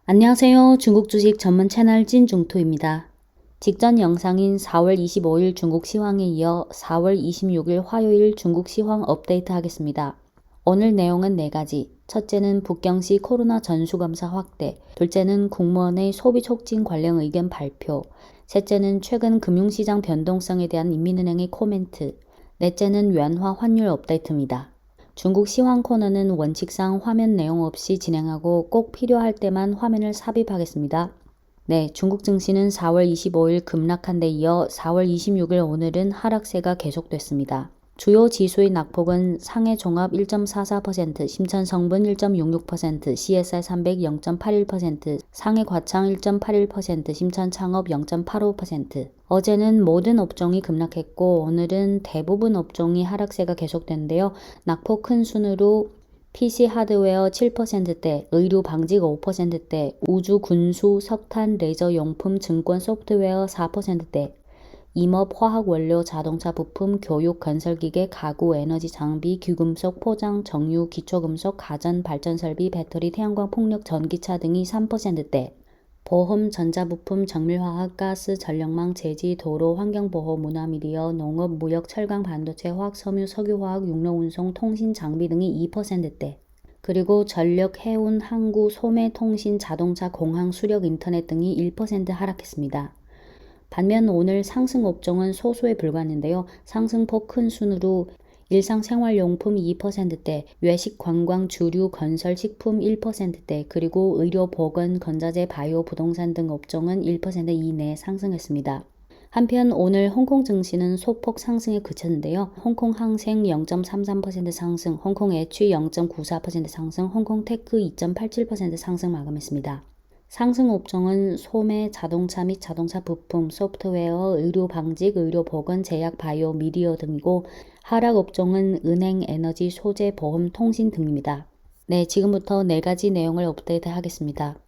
안녕하세요. 중국 주식 전문 채널 찐중토입니다. 직전 영상인 4월 25일 중국 시황에 이어 4월 26일 화요일 중국 시황 업데이트 하겠습니다. 오늘 내용은 4가지. 첫째는 북경시 코로나 전수검사 확대, 둘째는 국무원의 소비 촉진 관련 의견 발표, 셋째는 최근 금융시장 변동성에 대한 인민은행의 코멘트, 넷째는 연화 환율 업데이트입니다. 중국 시황 코너는 원칙상 화면 내용 없이 진행하고 꼭 필요할 때만 화면을 삽입하겠습니다. 네, 중국 증시는 4월 25일 급락한 데 이어 4월 26일 오늘은 하락세가 계속됐습니다. 주요 지수의 낙폭은 상해 종합 1.44%, 심천 성분 1.66%, CSI 300 0.81%, 상해 과창 1.81%, 심천 창업 0.85%. 어제는 모든 업종이 급락했고 오늘은 대부분 업종이 하락세가 계속됐는데요. 낙폭 큰 순으로 PC 하드웨어 7%대, 의류 방직 5%대, 우주 군수, 석탄, 레저 용품, 증권 소프트웨어 4%대, 임업, 화학 원료, 자동차 부품, 교육, 건설기계, 가구, 에너지 장비, 귀금속, 포장, 정유, 기초금속, 가전, 발전설비, 배터리, 태양광, 풍력, 전기차 등이 3%대, 보험, 전자부품, 정밀화학, 가스, 전력망, 제지, 도로, 환경보호, 문화미디어, 농업, 무역, 철강, 반도체, 화학, 섬유, 석유화학, 육로운송, 통신, 장비 등이 2%대, 그리고 전력, 해운, 항구, 소매, 통신, 자동차, 공항, 수력, 인터넷 등이 1% 하락했습니다. 반면 오늘 상승 업종은 소수에 불과했는데요. 상승폭 큰 순으로 일상생활용품 2%대, 외식, 관광, 주류, 건설, 식품 1%대, 그리고 의료, 보건, 건자재, 바이오, 부동산 등 업종은 1% 이내 상승했습니다. 한편 오늘 홍콩 증시는 소폭 상승에 그쳤는데요. 홍콩 항생 0.33% 상승, 홍콩 애취 0.94% 상승, 홍콩 테크 2.87% 상승 마감했습니다. 상승 업종은 소매, 자동차 및 자동차 부품, 소프트웨어, 의료 방직, 의료 보건, 제약, 바이오, 미디어 등이고 하락 업종은 은행, 에너지, 소재, 보험, 통신 등입니다. 네, 지금부터 4가지 내용을 업데이트 하겠습니다.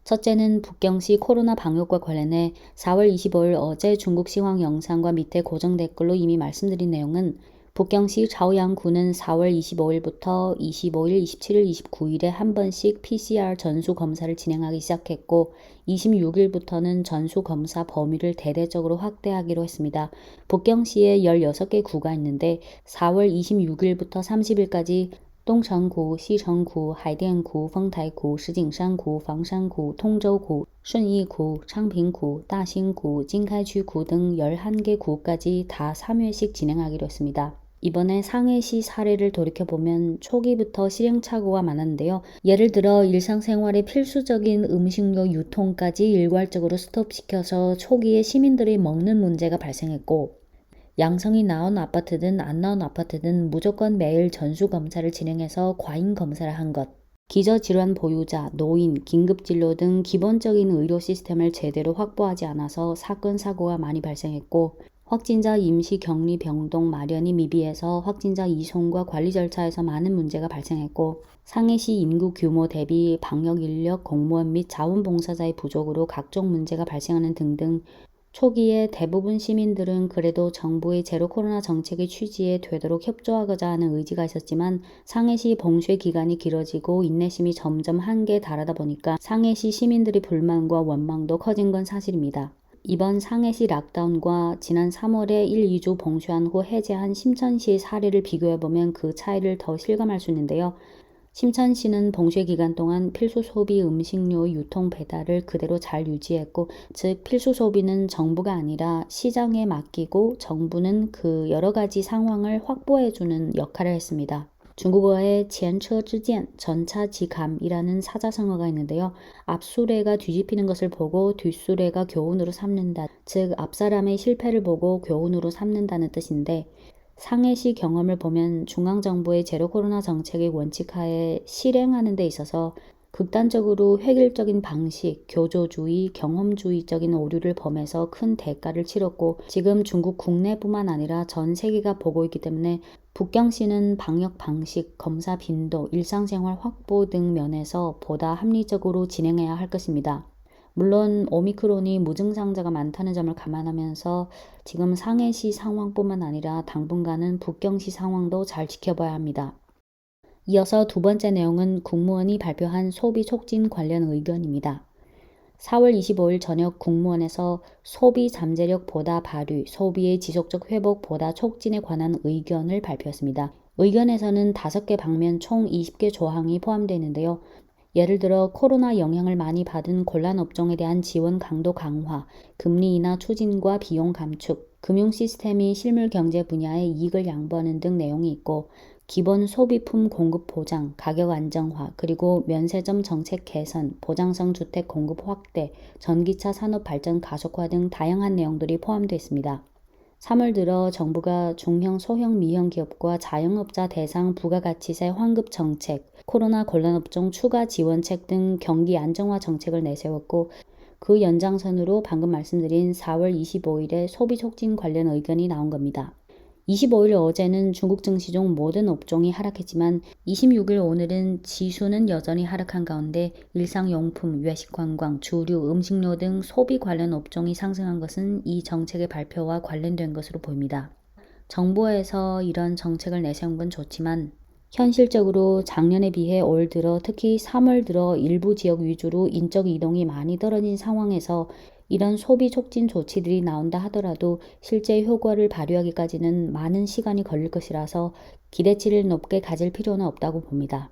첫째는 북경시 코로나 방역과 관련해 4월 25일 어제 중국 시황 영상과 밑에 고정 댓글로 이미 말씀드린 내용은 북경시 자오양구는 4월 25일부터 25일, 27일, 29일에 한 번씩 PCR 전수 검사를 진행하기 시작했고 26일부터는 전수 검사 범위를 대대적으로 확대하기로 했습니다. 북경시에 16개 구가 있는데 4월 26일부터 30일까지东城구, 시城구, 하이디안구, 펑타이구, 시징산구, 방산구, 통저구, 순이구, 창平구, 다신구, 징카이区구 등 11개 구까지 다 3회씩 진행하기로 했습니다. 이번에 상해시 사례를 돌이켜보면 초기부터 시행착오가 많았는데요. 예를 들어 일상생활의 필수적인 음식료 유통까지 일괄적으로 스톱시켜서 초기에 시민들이 먹는 문제가 발생했고 양성이 나온 아파트든 안 나온 아파트든 무조건 매일 전수검사를 진행해서 과잉 검사를 한 것. 기저질환 보유자, 노인, 긴급진료 등 기본적인 의료 시스템을 제대로 확보하지 않아서 사건, 사고가 많이 발생했고 확진자 임시 격리 병동 마련이 미비해서 확진자 이송과 관리 절차에서 많은 문제가 발생했고 상해시 인구 규모 대비 방역 인력, 공무원 및 자원봉사자의 부족으로 각종 문제가 발생하는 등등 초기에 대부분 시민들은 그래도 정부의 제로 코로나 정책의 취지에 되도록 협조하고자 하는 의지가 있었지만 상해시 봉쇄 기간이 길어지고 인내심이 점점 한계에 달하다 보니까 상해시 시민들의 불만과 원망도 커진 건 사실입니다. 이번 상해시 락다운과 지난 3월에 1, 2주 봉쇄한 후 해제한 심천시의 사례를 비교해보면 그 차이를 더 실감할 수 있는데요. 심천시는 봉쇄 기간 동안 필수 소비 음식료 유통 배달을 그대로 잘 유지했고, 즉 필수 소비는 정부가 아니라 시장에 맡기고 정부는 그 여러 가지 상황을 확보해주는 역할을 했습니다. 중국어에 前车之鉴, 전차 지감이라는 사자성어가 있는데요. 앞수레가 뒤집히는 것을 보고 뒷수레가 교훈으로 삼는다. 즉 앞사람의 실패를 보고 교훈으로 삼는다는 뜻인데 상해시 경험을 보면 중앙정부의 제로 코로나 정책의 원칙하에 실행하는 데 있어서 극단적으로 획일적인 방식, 교조주의, 경험주의적인 오류를 범해서 큰 대가를 치렀고 지금 중국 국내뿐만 아니라 전 세계가 보고 있기 때문에 북경시는 방역 방식, 검사 빈도, 일상생활 확보 등 면에서 보다 합리적으로 진행해야 할 것입니다. 물론 오미크론이 무증상자가 많다는 점을 감안하면서 지금 상해시 상황뿐만 아니라 당분간은 북경시 상황도 잘 지켜봐야 합니다. 이어서 두 번째 내용은 국무원이 발표한 소비 촉진 관련 의견입니다. 4월 25일 저녁 국무원에서 소비 잠재력 보다 발휘, 소비의 지속적 회복 보다 촉진에 관한 의견을 발표했습니다. 의견에서는 5개 방면 총 20개 조항이 포함되어 있는데요. 예를 들어 코로나 영향을 많이 받은 곤란 업종에 대한 지원 강도 강화, 금리 인하 추진과 비용 감축, 금융 시스템이 실물 경제 분야에 이익을 양보하는 등 내용이 있고, 기본 소비품 공급 보장, 가격 안정화, 그리고 면세점 정책 개선, 보장성 주택 공급 확대, 전기차 산업 발전 가속화 등 다양한 내용들이 포함되어 있습니다. 3월 들어 정부가 중형, 소형, 미형 기업과 자영업자 대상 부가가치세 환급 정책, 코로나 곤란업종 추가 지원책 등 경기 안정화 정책을 내세웠고, 그 연장선으로 방금 말씀드린 4월 25일에 소비 촉진 관련 의견이 나온 겁니다. 25일 어제는 중국 증시종 모든 업종이 하락했지만 26일 오늘은 지수는 여전히 하락한 가운데 일상용품, 외식관광, 주류, 음식료 등 소비 관련 업종이 상승한 것은 이 정책의 발표와 관련된 것으로 보입니다. 정부에서 이런 정책을 내세운 건 좋지만 현실적으로 작년에 비해 올 들어 특히 3월 들어 일부 지역 위주로 인적 이동이 많이 떨어진 상황에서 이런 소비 촉진 조치들이 나온다 하더라도 실제 효과를 발휘하기까지는 많은 시간이 걸릴 것이라서 기대치를 높게 가질 필요는 없다고 봅니다.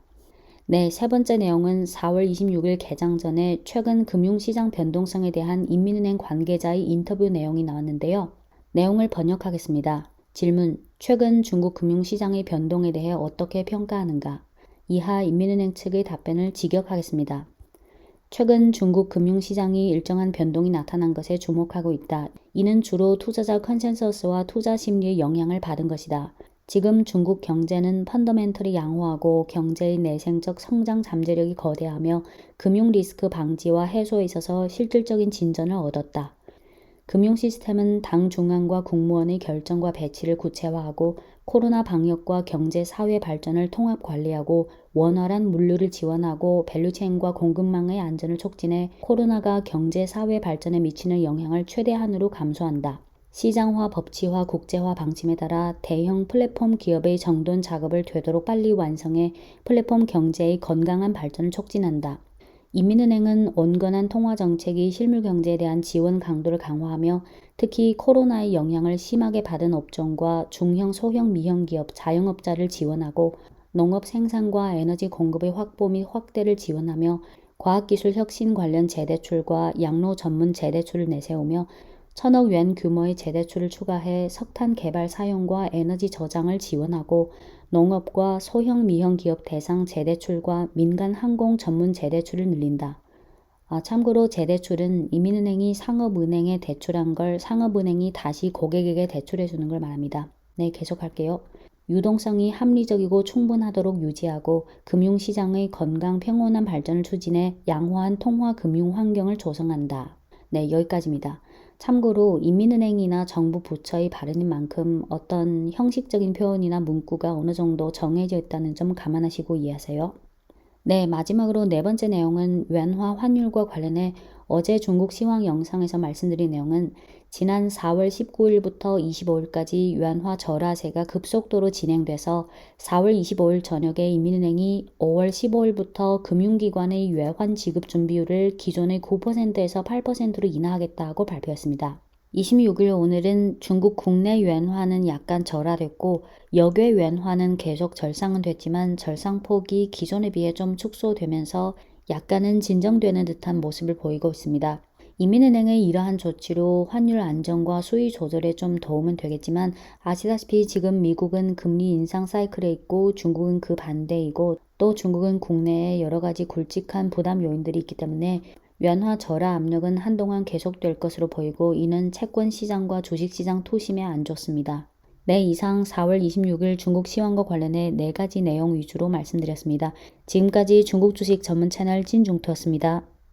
네, 세 번째 내용은 4월 26일 개장 전에 최근 금융시장 변동성에 대한 인민은행 관계자의 인터뷰 내용이 나왔는데요. 내용을 번역하겠습니다. 질문, 최근 중국 금융시장의 변동에 대해 어떻게 평가하는가? 이하 인민은행 측의 답변을 직역하겠습니다. 최근 중국 금융시장이 일정한 변동이 나타난 것에 주목하고 있다. 이는 주로 투자자 컨센서스와 투자 심리의 영향을 받은 것이다. 지금 중국 경제는 펀더멘털이 양호하고 경제의 내생적 성장 잠재력이 거대하며 금융 리스크 방지와 해소에 있어서 실질적인 진전을 얻었다. 금융 시스템은 당 중앙과 국무원의 결정과 배치를 구체화하고 코로나 방역과 경제 사회 발전을 통합 관리하고 원활한 물류를 지원하고 밸류체인과 공급망의 안전을 촉진해 코로나가 경제 사회 발전에 미치는 영향을 최대한으로 감소한다. 시장화, 법치화, 국제화 방침에 따라 대형 플랫폼 기업의 정돈 작업을 되도록 빨리 완성해 플랫폼 경제의 건강한 발전을 촉진한다. 인민은행은 온건한 통화정책이 실물경제에 대한 지원 강도를 강화하며 특히 코로나의 영향을 심하게 받은 업종과 중형, 소형, 미형 기업, 자영업자를 지원하고 농업 생산과 에너지 공급의 확보 및 확대를 지원하며 과학기술 혁신 관련 재대출과 양로 전문 재대출을 내세우며 1,000억 원 규모의 재대출을 추가해 석탄 개발 사용과 에너지 저장을 지원하고 농업과 소형 미형 기업 대상 재대출과 민간 항공 전문 재대출을 늘린다. 참고로 재대출은 이민은행이 상업은행에 대출한 걸 상업은행이 다시 고객에게 대출해 주는 걸 말합니다. 네, 계속할게요. 유동성이 합리적이고 충분하도록 유지하고 금융시장의 건강 평온한 발전을 추진해 양호한 통화 금융 환경을 조성한다. 네, 여기까지입니다. 참고로 인민은행이나 정부 부처의 발언인 만큼 어떤 형식적인 표현이나 문구가 어느 정도 정해져 있다는 점 감안하시고 이해하세요. 네, 마지막으로 네 번째 내용은 위안화 환율과 관련해 어제 중국 시황 영상에서 말씀드린 내용은 지난 4월 19일부터 25일까지 위안화 절하세가 급속도로 진행돼서 4월 25일 저녁에 인민은행이 5월 15일부터 금융기관의 외환 지급 준비율을 기존의 9%에서 8%로 인하하겠다고 발표했습니다. 26일 오늘은 중국 국내 위안화는 약간 절하됐고 역외 위안화는 계속 절상은 됐지만 절상폭이 기존에 비해 좀 축소되면서 약간은 진정되는 듯한 모습을 보이고 있습니다. 인민은행의 이러한 조치로 환율 안정과 수위 조절에 좀 도움은 되겠지만 아시다시피 지금 미국은 금리 인상 사이클에 있고 중국은 그 반대이고 또 중국은 국내에 여러 가지 굵직한 부담 요인들이 있기 때문에 위안화 절하 압력은 한동안 계속될 것으로 보이고 이는 채권 시장과 주식 시장 투심에 안 좋습니다. 네, 이상 4월 26일 중국 시황과 관련해 4가지 내용 위주로 말씀드렸습니다. 지금까지 중국 주식 전문 채널 찐중토였습니다.